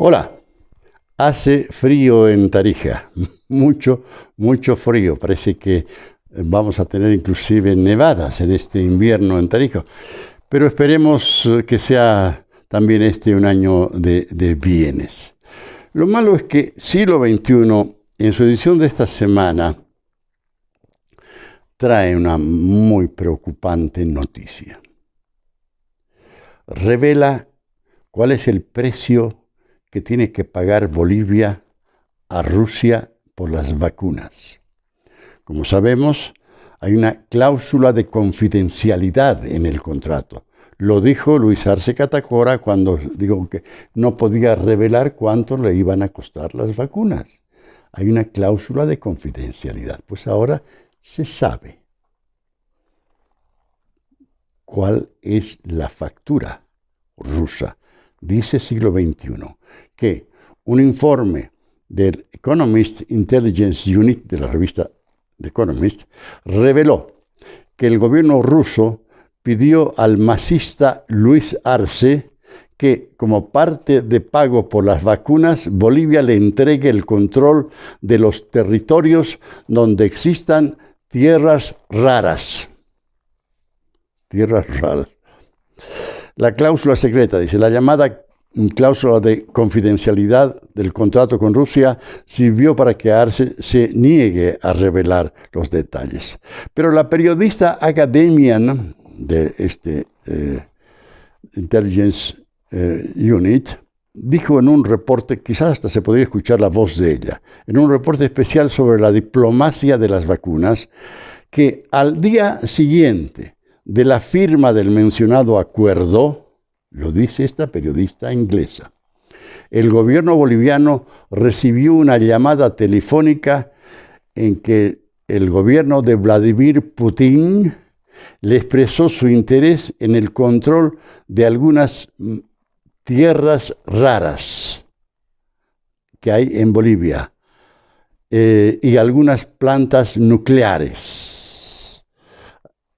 Hola, hace frío en Tarija, mucho frío. Parece que vamos a tener inclusive nevadas en este invierno en Tarija. Pero esperemos que sea también este un año de bienes. Lo malo es que Siglo XXI, en su edición de esta semana, trae una muy preocupante noticia. Revela cuál es el precio que tiene que pagar Bolivia a Rusia por las vacunas. Como sabemos, hay una cláusula de confidencialidad en el contrato. Lo dijo Luis Arce Catacora cuando dijo que no podía revelar cuánto le iban a costar las vacunas. Hay una cláusula de confidencialidad. Pues ahora se sabe cuál es la factura rusa. Dice Siglo XXI que un informe del Economist Intelligence Unit, de la revista The Economist, reveló que el gobierno ruso pidió al masista Luis Arce que, como parte de pago por las vacunas, Bolivia le entregue el control de los territorios donde existan tierras raras. Tierras raras. La cláusula secreta, dice, la llamada cláusula de confidencialidad del contrato con Rusia sirvió para que Arce se niegue a revelar los detalles. Pero la periodista Academian de este Intelligence Unit dijo en un reporte, quizás hasta se podía escuchar la voz de ella, en un reporte especial sobre la diplomacia de las vacunas, que al día siguiente de la firma del mencionado acuerdo, lo dice esta periodista inglesa, el gobierno boliviano recibió una llamada telefónica en que el gobierno de Vladimir Putin le expresó su interés en el control de algunas tierras raras que hay en Bolivia y algunas plantas nucleares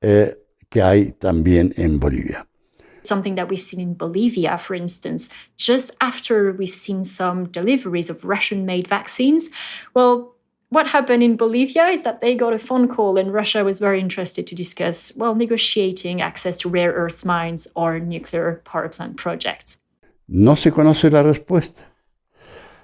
que hay también en Bolivia. Something that we've seen in Bolivia, for instance, just after we've seen some deliveries of Russian-made vaccines. Well, what happened in Bolivia is that they got a phone call and Russia was very interested to discuss, negotiating access to rare earth mines or nuclear power plant projects. No se conoce la respuesta.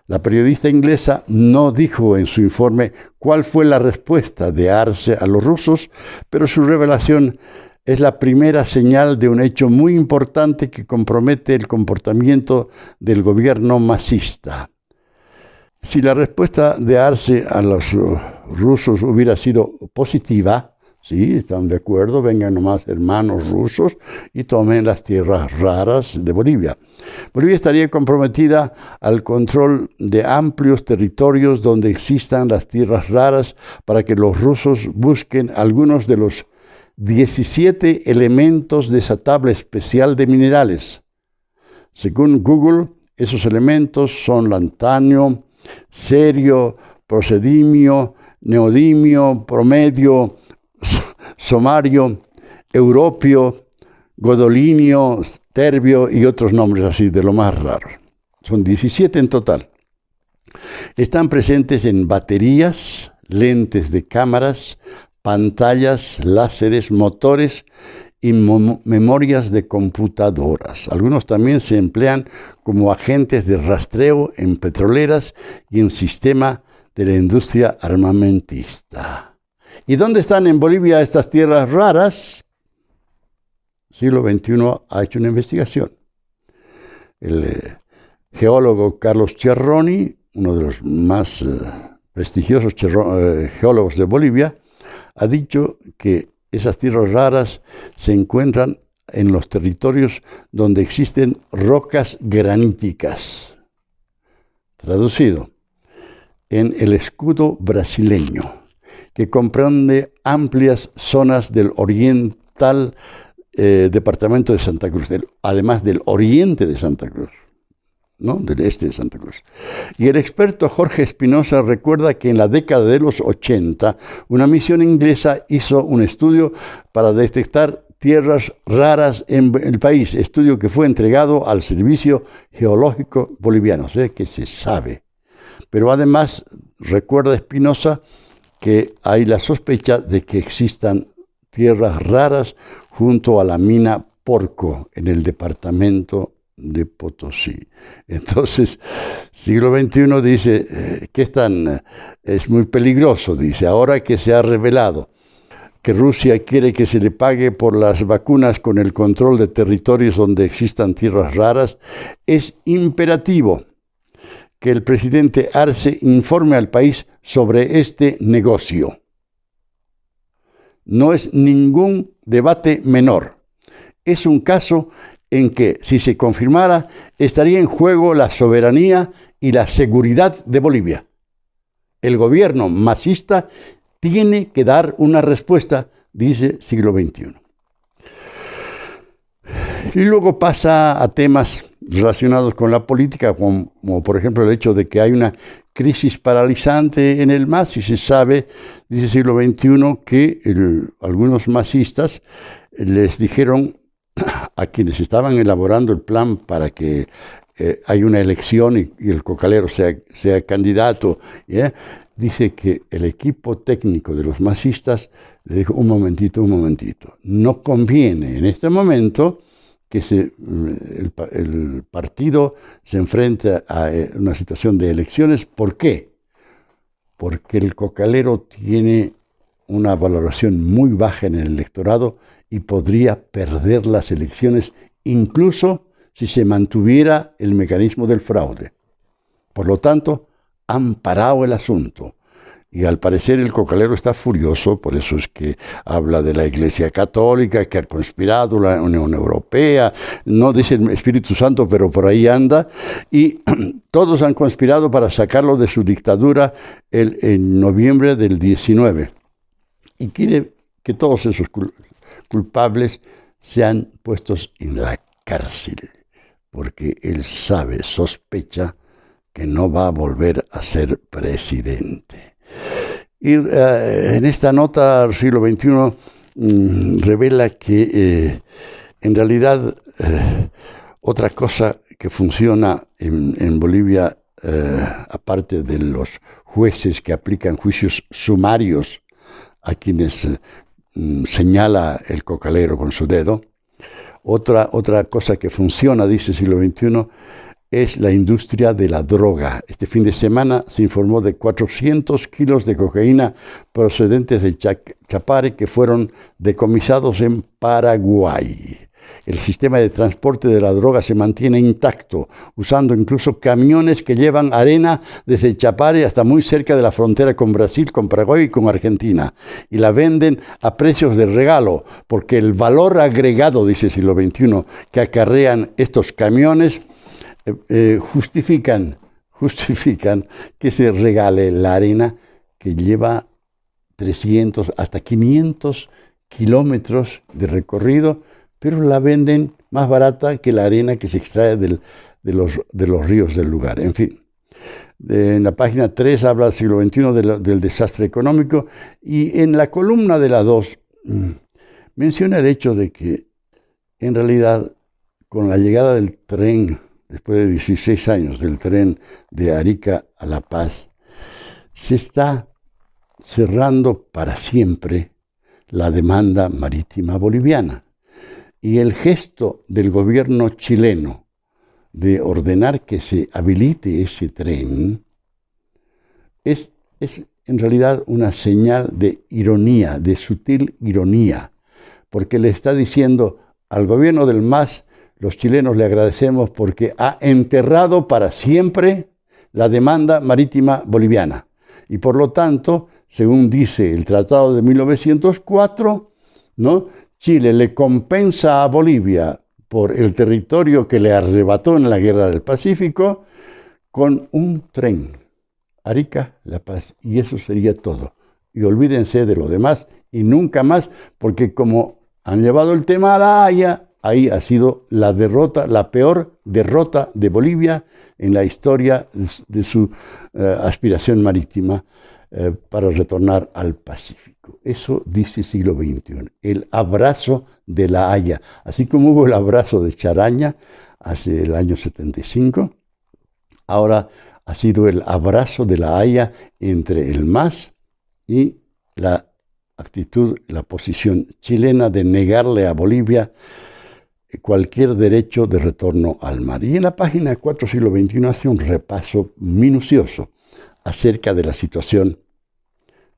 La periodista inglesa no dijo en su informe cuál fue la respuesta de Arce a los rusos, pero su revelación es la primera señal de un hecho muy importante que compromete el comportamiento del gobierno masista. Si la respuesta de Arce a los rusos hubiera sido positiva, sí, están de acuerdo, vengan nomás hermanos rusos y tomen las tierras raras de Bolivia. Bolivia estaría comprometida al control de amplios territorios donde existan las tierras raras para que los rusos busquen algunos de los 17 elementos de esa tabla especial de minerales. Según Google, esos elementos son lantanio, cerio, prosedimio, neodimio, promedio, somario, europio, godolinio, terbio y otros nombres así de lo más raros. Son 17 en total. Están presentes en baterías, lentes de cámaras, pantallas, láseres, motores y memorias de computadoras. Algunos también se emplean como agentes de rastreo en petroleras y en sistema de la industria armamentista. ¿Y dónde están en Bolivia estas tierras raras? Siglo XXI ha hecho una investigación. El geólogo Carlos Cerroni, uno de los más prestigiosos geólogos de Bolivia, ha dicho que esas tierras raras se encuentran en los territorios donde existen rocas graníticas. Traducido, en el escudo brasileño, que comprende amplias zonas del oriental departamento de Santa Cruz, además del oriente de Santa Cruz, ¿no? Del este de Santa Cruz. Y el experto Jorge Espinosa recuerda que en la década de los 80, una misión inglesa hizo un estudio para detectar tierras raras en el país, estudio que fue entregado al Servicio Geológico Boliviano, o sea que se sabe. Pero además, recuerda Espinosa que hay la sospecha de que existan tierras raras junto a la mina Porco en el departamento de Potosí. Entonces, siglo XXI dice que es muy peligroso, dice, ahora que se ha revelado que Rusia quiere que se le pague por las vacunas con el control de territorios donde existan tierras raras, es imperativo que el presidente Arce informe al país sobre este negocio. No es ningún debate menor. Es un caso en que, si se confirmara, estaría en juego la soberanía y la seguridad de Bolivia. El gobierno masista tiene que dar una respuesta, dice siglo XXI. Y luego pasa a temas relacionados con la política, como por ejemplo el hecho de que hay una crisis paralizante en el MAS, y se sabe, dice siglo XXI, que algunos masistas les dijeron a quienes estaban elaborando el plan para que haya una elección y el cocalero sea candidato, ¿yeah? Dice que el equipo técnico de los masistas le dijo, un momentito, no conviene en este momento que el partido se enfrente a una situación de elecciones. ¿Por qué? Porque el cocalero tiene una valoración muy baja en el electorado y podría perder las elecciones incluso si se mantuviera el mecanismo del fraude. Por lo tanto, han parado el asunto. Y al parecer el cocalero está furioso, por eso es que habla de la Iglesia Católica, que ha conspirado, la Unión Europea, no dice el Espíritu Santo, pero por ahí anda, y todos han conspirado para sacarlo de su dictadura en noviembre del 19. Y quiere que todos esos culpables sean puestos en la cárcel, porque él sospecha que no va a volver a ser presidente. Y en esta nota del siglo XXI revela que en realidad otra cosa que funciona en Bolivia, aparte de los jueces que aplican juicios sumarios a quienes señala el cocalero con su dedo, otra cosa que funciona, dice siglo XXI, es la industria de la droga. Este fin de semana se informó de 400 kilos de cocaína procedentes de Chapare que fueron decomisados en Paraguay. El sistema de transporte de la droga se mantiene intacto, usando incluso camiones que llevan arena desde Chapare hasta muy cerca de la frontera con Brasil, con Paraguay y con Argentina. Y la venden a precios de regalo, porque el valor agregado, dice siglo XXI, que acarrean estos camiones justifican que se regale la arena que lleva 300 hasta 500 kilómetros de recorrido, pero la venden más barata que la arena que se extrae de los ríos del lugar. En fin, en la página 3 habla del siglo XXI del desastre económico, y en la columna de la 2 menciona el hecho de que en realidad con la llegada del tren, después de 16 años del tren de Arica a La Paz, se está cerrando para siempre la demanda marítima boliviana. Y el gesto del gobierno chileno de ordenar que se habilite ese tren es en realidad una señal de ironía, de sutil ironía, porque le está diciendo al gobierno del MAS: los chilenos le agradecemos porque ha enterrado para siempre la demanda marítima boliviana. Y por lo tanto, según dice el Tratado de 1904, ¿no?, Chile le compensa a Bolivia por el territorio que le arrebató en la Guerra del Pacífico con un tren, Arica-La Paz, y eso sería todo. Y olvídense de lo demás y nunca más, porque como han llevado el tema a La Haya, ahí ha sido la derrota, la peor derrota de Bolivia en la historia de su aspiración marítima. para retornar al Pacífico. Eso dice siglo XXI, el abrazo de La Haya. Así como hubo el abrazo de Charaña hace el año 75, ahora ha sido el abrazo de La Haya entre el MAS y la actitud, la posición chilena de negarle a Bolivia cualquier derecho de retorno al mar. Y en la página 4 siglo XXI hace un repaso minucioso acerca de la situación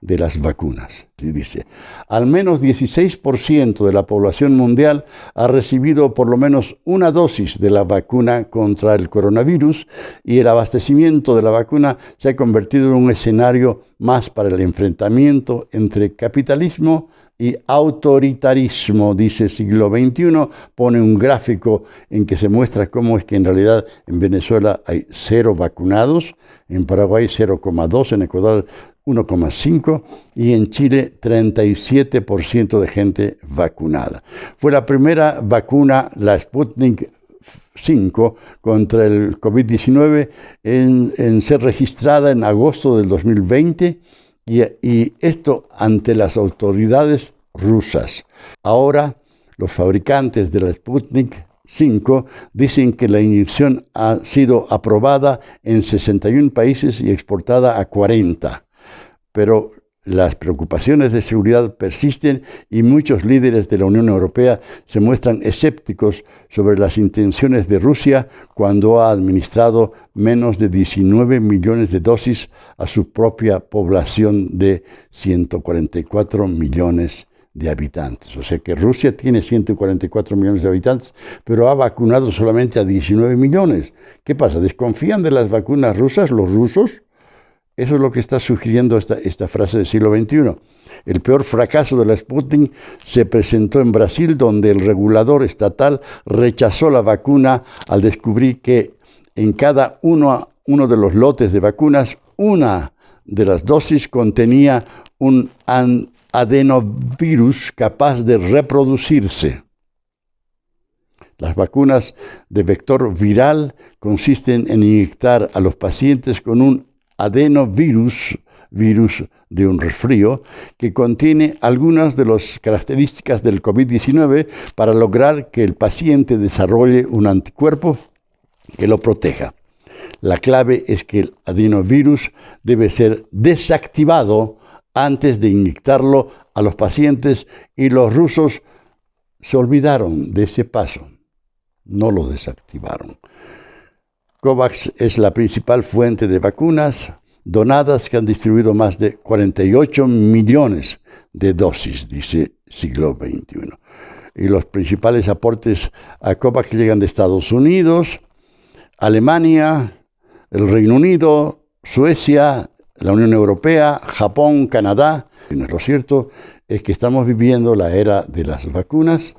de las vacunas. Y dice, al menos 16% de la población mundial ha recibido por lo menos una dosis de la vacuna contra el coronavirus y el abastecimiento de la vacuna se ha convertido en un escenario más para el enfrentamiento entre capitalismo y autoritarismo, dice siglo XXI, pone un gráfico en que se muestra cómo es que en realidad en Venezuela hay 0 vacunados, en Paraguay 0,2, en Ecuador 1,5 y en Chile 37% de gente vacunada. Fue la primera vacuna, la Sputnik 5, contra el COVID-19 en ser registrada en agosto del 2020 y esto ante las autoridades rusas. Ahora los fabricantes de la Sputnik 5 dicen que la inyección ha sido aprobada en 61 países y exportada a 40. Pero las preocupaciones de seguridad persisten y muchos líderes de la Unión Europea se muestran escépticos sobre las intenciones de Rusia cuando ha administrado menos de 19 millones de dosis a su propia población de 144 millones de habitantes. O sea que Rusia tiene 144 millones de habitantes, pero ha vacunado solamente a 19 millones. ¿Qué pasa? ¿Desconfían de las vacunas rusas los rusos? Eso es lo que está sugiriendo esta frase del siglo XXI. El peor fracaso de la Sputnik se presentó en Brasil, donde el regulador estatal rechazó la vacuna al descubrir que en cada uno de los lotes de vacunas, una de las dosis contenía un adenovirus capaz de reproducirse. Las vacunas de vector viral consisten en inyectar a los pacientes con un adenovirus, virus de un resfrío, que contiene algunas de las características del COVID-19 para lograr que el paciente desarrolle un anticuerpo que lo proteja. La clave es que el adenovirus debe ser desactivado antes de inyectarlo a los pacientes y los rusos se olvidaron de ese paso, no lo desactivaron. COVAX es la principal fuente de vacunas donadas que han distribuido más de 48 millones de dosis, dice siglo XXI. Y los principales aportes a COVAX llegan de Estados Unidos, Alemania, el Reino Unido, Suecia, la Unión Europea, Japón, Canadá. Lo cierto es que estamos viviendo la era de las vacunas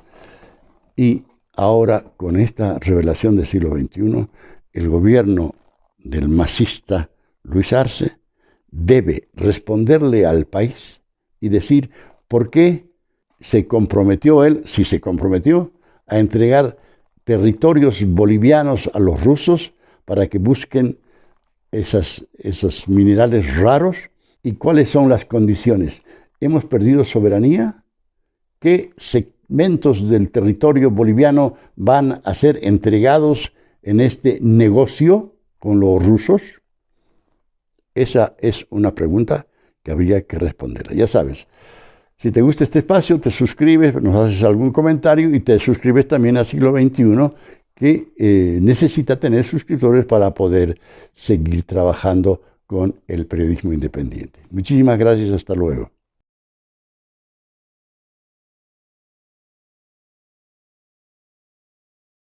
y ahora con esta revelación del siglo XXI, el gobierno del masista Luis Arce debe responderle al país y decir por qué se comprometió él, si se comprometió, a entregar territorios bolivianos a los rusos para que busquen esos minerales raros y cuáles son las condiciones. ¿Hemos perdido soberanía? ¿Qué segmentos del territorio boliviano van a ser entregados en este negocio con los rusos? Esa es una pregunta que habría que responder. Ya sabes, si te gusta este espacio, te suscribes, nos haces algún comentario y te suscribes también a Siglo XXI, que necesita tener suscriptores para poder seguir trabajando con el periodismo independiente. Muchísimas gracias, hasta luego.